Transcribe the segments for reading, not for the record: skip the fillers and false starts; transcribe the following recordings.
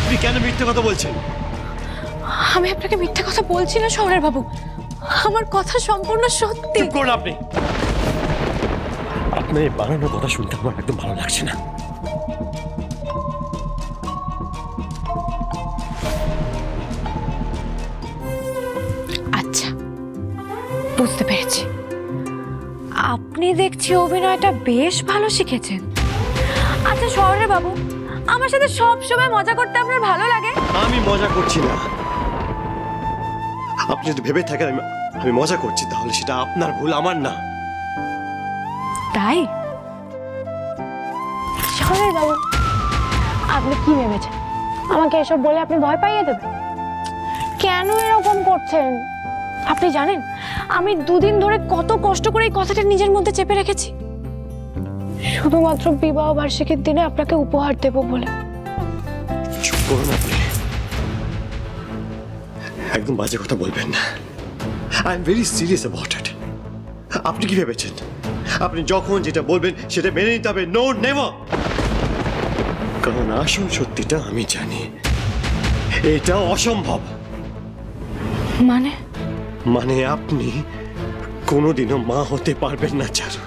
আপনি কেন মিথ্যে কথা বলছেন? আমি আপনাকে মিথ্যে কথা বলছি না শহরের বাবু, আমার কথা সম্পূর্ণ সত্যি। চুপ করুন আপনি। আপনার এই বানানো কথা শুনতে আমার একদম ভালো লাগছে না। আচ্ছা, বুঝতে পেরেছি, আপনি দেখছি অভিনয়টা বেশ ভালো শিখেছেন। আচ্ছা শহরের বাবু, আমার সাথে সব সময় মজা করতে আপনার ভালো লাগে? আমি মজা করছি না। আপনি যদি ভেবে থাকেন আমি মজা করছি, তাহলে সেটা আপনার ভুল, আমার না। তাই শহরের বাবু, আপনি কি ভেবেছেন আমাকে এসব বলে আপনি ভয় পাইয়ে দেবেন? কেন এরকম করছেন? আপনি জানেন আমি দুদিন ধরে কত কষ্ট করে এই কথাটা নিজের মধ্যে চেপে রেখেছি, শুধুমাত্র বিবাহ বার্ষিকীর দিনে আপনাকে উপহার দেব বলে। চুপ করুন আপনি, একদম বাজে কথা বলবেন না। I am very serious about it. আপনি কি ভেবেছেন আপনি যখন যেটা বলবেন সেটা মেনে নিতে হবে? No, never. কারণ আসল সত্যিটা আমি জানি, এটা অসম্ভব। মানে আপনি কোনোদিনও মা হতে পারবেন না চারু।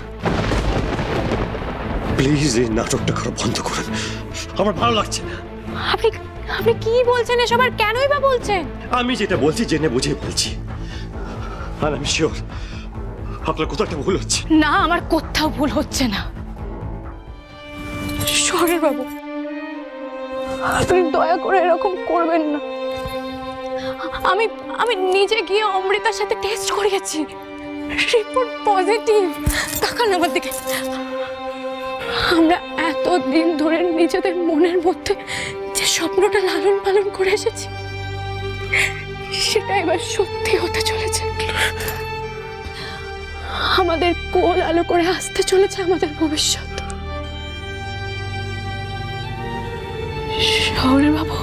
প্লিজ এই নাটকটা করা বন্ধ করুন, আমার ভালো লাগছে না। আপনি কি বলছেন এসব, আর কেনই বা বলছেন? আমি যেটা বলছি জেনে বুঝে বলছি, আর আমি শিওর আপনার কোথাও একটা ভুল হচ্ছে। না, আমার কোথাও ভুল হচ্ছে না। শহরের বাবু, আপনি দয়া করে এরকম করবেন না। আমি নিজে গিয়ে অমৃতার সাথে টেস্ট করিয়েছি, রিপোর্ট পজিটিভ। তাকান আমার দিকে। আমরা এতদিন ধরে নিজেদের মনের মধ্যে যে স্বপ্নটা লালন পালন করে এসেছি, সেটা এবার সত্যি হতে চলেছে। আমাদের কোল আলো করে আসতে চলেছে আমাদের ভবিষ্যৎ। শহরের বাবু,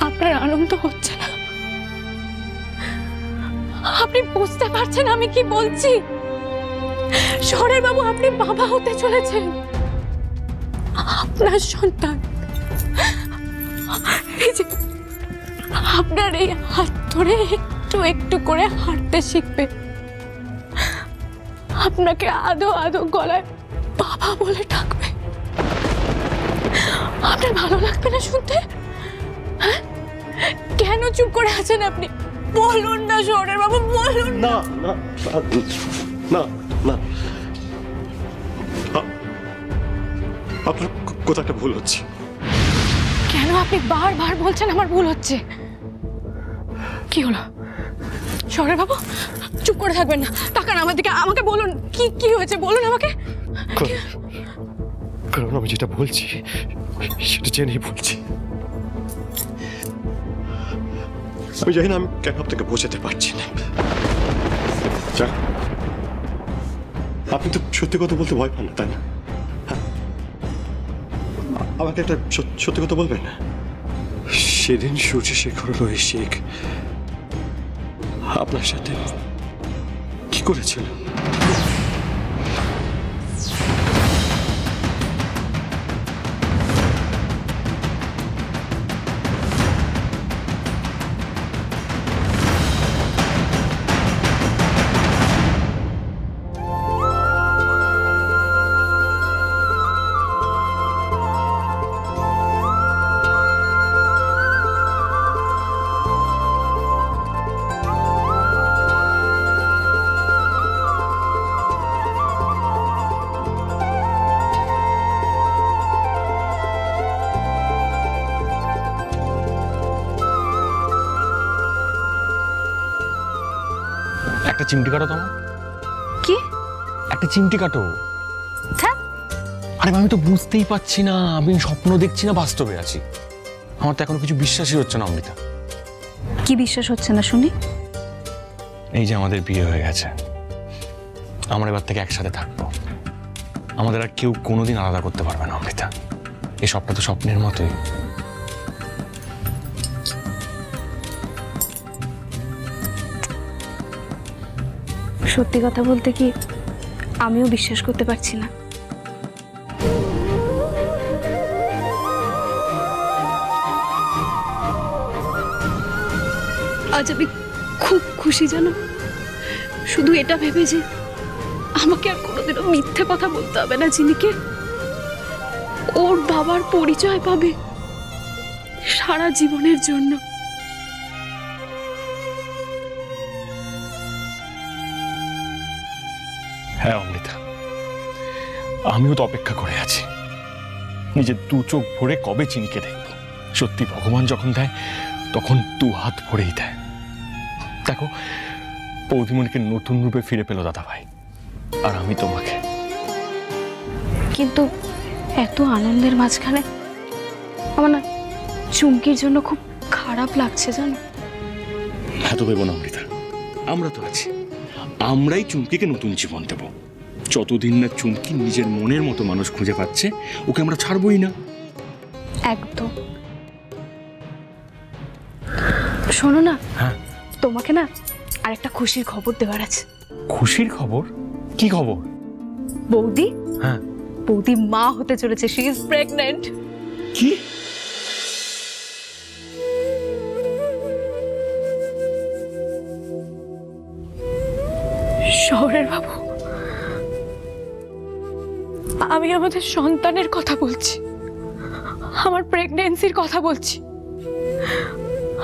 আপনার আনন্দ হচ্ছে না? আপনি বুঝতে পারছেন আমি কি বলছি? শহরের বাবু, আপনি বাবা হতে চলেছেন। আপনার সন্তান এই যে আপনার এই হাত ধরে একটু একটু করে হাঁটতে শিখবে, আপনাকে আদো আদো গলায় বাবা বলে ডাকবে। আপনার ভালো লাগবে না শুনতে? হ্যাঁ, কেন চুপ করে আছেন আপনি? বলুন না শহরের বাবু, বলুন। না না না না, আপনার কোথাও একটা ভুল হচ্ছে। কেন আপনি বারবার বলছেন আমার ভুল হচ্ছে? কি হলো শহরের বাবু? চুপ করে থাকবেন না, তাকান আমার দিকে, আমাকে বলুন কি কি হয়েছে, বলুন আমাকে। কারণ আমি যেটা বলছি সেটা জেনেই বলছি। আমি জানি না আমি কেন আপনাকে বোঝাতে পারছি না। আপনি তো সত্যি কথা বলতে ভয় পান না, তাই না? আমাকে একটা সত্যি কথা বলবেন না? সেদিন সূর্যশেখর শেখ আপনার সাথে কি করেছিল? একটা চিমটি কাটো তোমার। কি? একটা চিমটি কাটো। আরে আমি তো বুঝতেই পারছি না আমি স্বপ্ন দেখছি না বাস্তবে আছি। আমার তো এখনো কিছু বিশ্বাসই হচ্ছে না অমৃতা। কি বিশ্বাস হচ্ছে না শুনি? এই যে আমাদের বিয়ে হয়ে গেছে, আমরা এবার থেকে একসাথে থাকবো, আমাদের আর কেউ কোনোদিন আলাদা করতে পারবে না অমৃতা। এই সবটা তো স্বপ্নের মতোই। সত্যি কথা বলতে কি আমিও বিশ্বাস করতে পারছি না। আজ আমি খুব খুশি জানো, শুধু এটা ভেবে যে আমাকে আর কোনোদিনও মিথ্যে কথা বলতে হবে না জিনিকে। ওর বাবার পরিচয় পাবে সারা জীবনের জন্য। হ্যাঁ অমৃতা, আমিও তো অপেক্ষা করে আছি নিজের দু চোখ ভরে কবে চিনিকে দেখব। সত্যি ভগবান যখন দেয় তখন দু হাত ভরেই দেয়। দেখো বৌদিমণিকে নতুন রূপে ফিরে পেল দাদা ভাই, আর আমি তোমাকে। কিন্তু এত আনন্দের মাঝখানে আমার না চুমকির জন্য খুব খারাপ লাগছে জানো। এত ভেবো না অমৃতা, আমরা তো আছি, আমরাই চুমকিকে নতুন জীবন দেব। যতদিন না চুমকি নিজের মনের মতো মানুষ খুঁজে পাচ্ছে, ওকে আমরা ছাড়বই না। একদম। শোনো না, হ্যাঁ তোমাকে না আরেকটা খুশির খবর দেওয়ার আছে। খুশির খবর? কি খবর? বৌদি, হ্যাঁ বৌদি মা হতে চলেছে। She is pregnant. কি? শহরের বাবু, আমি আমাদের সন্তানের কথা বলছি, আমার প্রেগন্যান্সির কথা বলছি।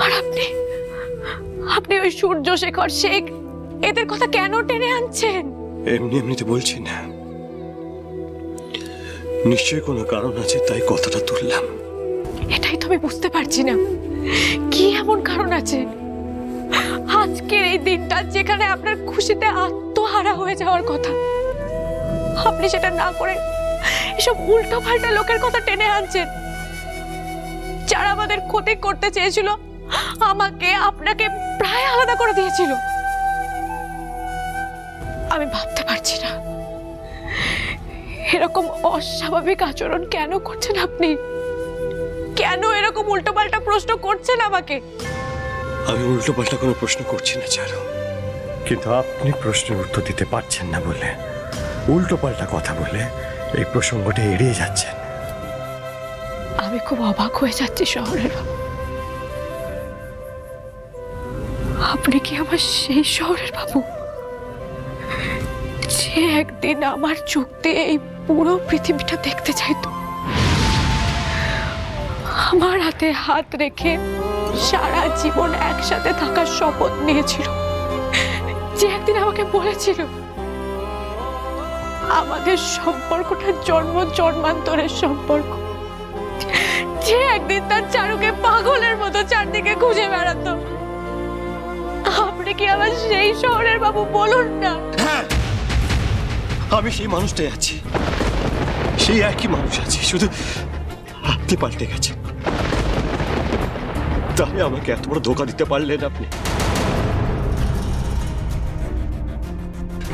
আর আপনি আপনি ওই সূর্যশেখর শেখ এদের কথা কেন টেনে আনছেন? এমনি এমনিতে বলছি না, নিশ্চয়ই কোনো কারণ আছে, তাই কথাটা তুললাম। এটাই তো আমি বুঝতে পারছি না, কি এমন কারণ আছে আজকের এই দিনটা যেখানে আপনার খুশিতে আত্মহারা হয়ে যাওয়ার কথা, আপনি সেটা না করে এসব উল্টো পাল্টা লোকের কথা টেনে আনছেন, যারা আমাদের ক্ষতি করতে চেয়েছিল, আমাকে আপনাকে প্রায় আলাদা করে দিয়েছিল। আমি ভাবতে পারছি না এরকম অস্বাভাবিক আচরণ কেন করছেন আপনি, কেন এরকম উল্টো পাল্টা প্রশ্ন করছেন আমাকে। আমি উল্টো পাল্টা কোনো প্রশ্ন করছি না চারু, কিন্তু আপনি প্রশ্নের উত্তর দিতে পারছেন না বলে উল্টো পাল্টা কথা বলে এই প্রসঙ্গটা এড়িয়ে যাচ্ছেন। আমি খুব অবাক হয়ে যাচ্ছি শহরের বাবু, আপনি কি আমার সেই শহরের বাবু যে একদিন আমার চোখ দিয়ে এই পুরো পৃথিবীটা দেখতে চাইতো, আমার হাতে হাত রেখে সারা জীবন একসাথে থাকার শপথ নিয়েছিল, যে একদিন আমাকে বলেছিল আমাদের সম্পর্কটা জন্ম জন্মান্তরের সম্পর্ক, যে একদিন তার চারুকে পাগলের মতো চারদিকে খুঁজে বেড়াতো। আপনি কি আমার সেই শহরের বাবু বলুন না? হ্যাঁ, আমি সেই মানুষটাই আছি, সেই একই মানুষ আছে, শুধু আপনি পাল্টে গেছে। তাহলে আমাকে এত বড় ধোঁকা দিতে পারলেন আপনি?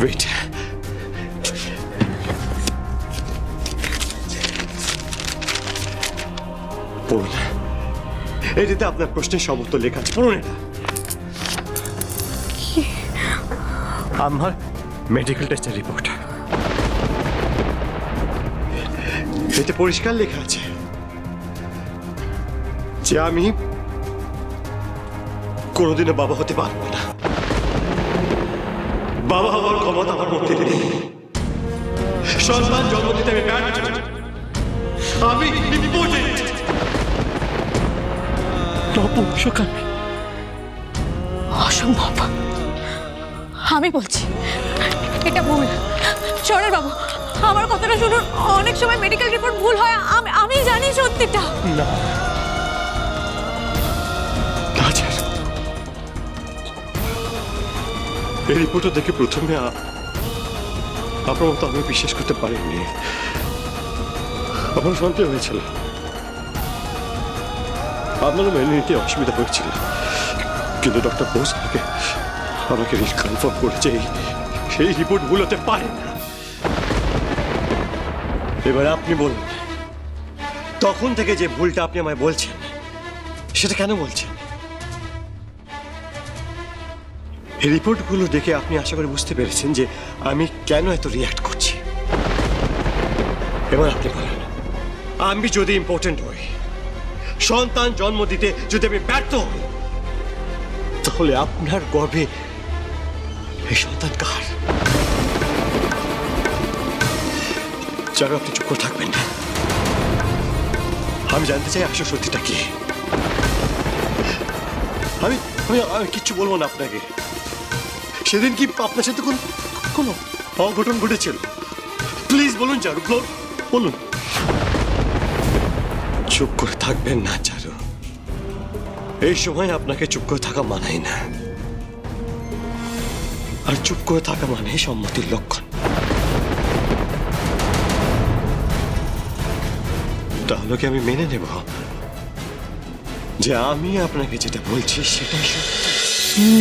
ওয়েট, পড়ুন, এটাতে আপনার প্রশ্নের সব উত্তর লেখা আছে, পড়ুন এটা। আমার মেডিকেল টেস্টের রিপোর্ট, এতে পরিষ্কার লেখা আছে যে আমি কোনোদিনও বাবা হতে পারবো না। বাবা হওয়ার ক্ষমতা আমার মধ্যে নেই, সন্তান জন্ম দিতে আমি ব্যর্থ, আমি ইম্পোর্টেন্ট, নপুংসকামী। অসম্ভব, আমি বলছি এটা ভুল। শহরের বাবু, আমার কথাটা শুনুন, অনেক সময় মেডিকেল রিপোর্ট ভুল হয়, আমি জানি সত্যিটা। না, এই রিপোর্টটা দেখে প্রথমে আপনার মতো আমি বিশ্বাস করতে পারিনি, আমার সন্দেহ হয়েছিল, আপনারও মেনে নিতে অসুবিধা হয়েছিল, কিন্তু ডক্টর বোস আমাকে কনফার্ম করেছে সেই রিপোর্ট ভুল হতে পারে না। এবার আপনি বলুন, তখন থেকে যে ভুলটা আপনি আমায় বলছেন সেটা কেন বলছেন? এই রিপোর্টগুলো দেখে আপনি আশা করে বুঝতে পেরেছেন যে আমি কেন এত রিয়াক্ট করছি। এবার আপনি বলেন, আমি যদি ইম্পর্টেন্ট হই, সন্তান জন্ম দিতে যদি আমি ব্যর্থ হই, তাহলে আপনার গর্ভে এই সন্তান কার? চারু, আপনি চুপ করে থাকবেন না। আমি জানতে চাই আসল সত্যিটা কি। আমি আমি আমি কিচ্ছু বলবো না আপনাকে। সেদিন কি আপনার সাথে কোনো অঘটন ঘটেছিল? প্লিজ বলুন চারু, বলুন। চুপ করে থাকবেন না চারু, এই সময় আপনাকে চুপ করে থাকা মানায় না। আর চুপ করে থাকা মানে সম্মতির লক্ষণ। তাহলে কি আমি মেনে নেব যে আমি আপনাকে যেটা বলছি সেটাই সত্যি?